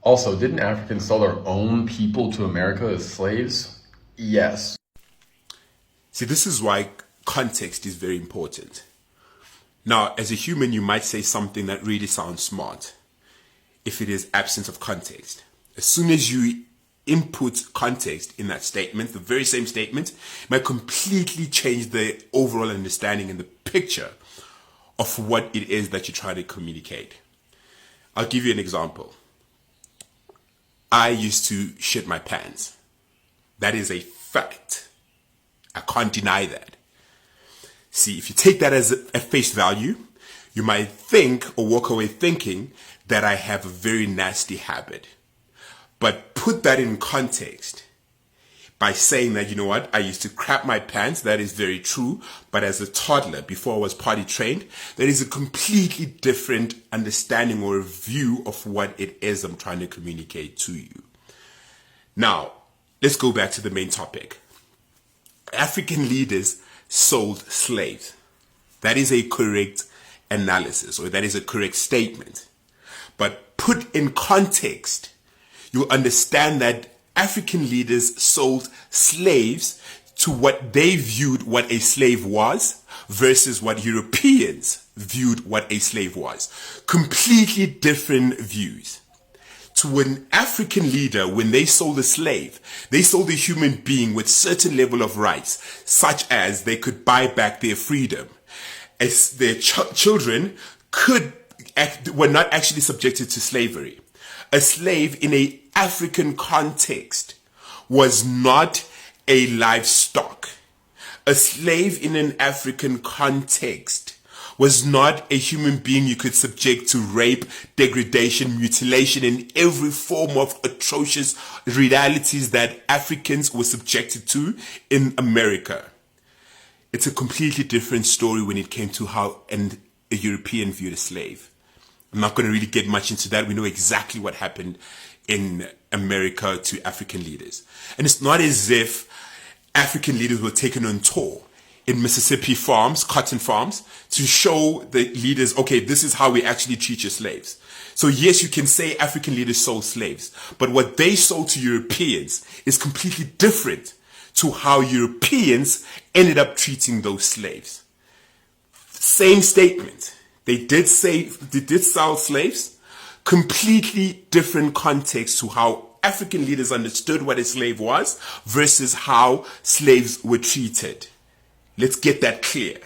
Also, didn't Africans sell their own people to America as slaves? Yes. See, this is why context is very important. Now, as a human, you might say something that really sounds smart if it is absence of context. As soon as you input context in that statement, the very same statement might completely change the overall understanding and the picture of what it is that you try to communicate. I'll give you an example. I used to shit my pants. That is a fact. I can't deny that. See, if you take that as at face value, you might think or walk away thinking that I have a very nasty habit. But put that in context by saying that, you know what, I used to crap my pants. That is very true. But as a toddler, before I was potty trained, that is a completely different understanding or view of what it is I'm trying to communicate to you. Now, let's go back to the main topic. African leaders sold slaves. That is a correct analysis, or that is a correct statement. But put in context, you understand that African leaders sold slaves to what they viewed what a slave was versus what Europeans viewed what a slave was. Completely different views. To an African leader, when they sold a slave, they sold a human being with certain level of rights, such as they could buy back their freedom, as their children were not actually subjected to slavery. A slave in an African context was not a livestock. A slave in an African context was not a human being you could subject to rape, degradation, mutilation, and every form of atrocious realities that Africans were subjected to in America. It's a completely different story when it came to how a European viewed a slave. I'm not going to really get much into that. We know exactly what happened in America to African leaders. And it's not as if African leaders were taken on tour in Mississippi farms, cotton farms, to show the leaders, okay, this is how we actually treat your slaves. So yes, you can say African leaders sold slaves, but what they sold to Europeans is completely different to how Europeans ended up treating those slaves. Same statement. They did sell slaves, completely different context to how African leaders understood what a slave was versus how slaves were treated. Let's get that clear.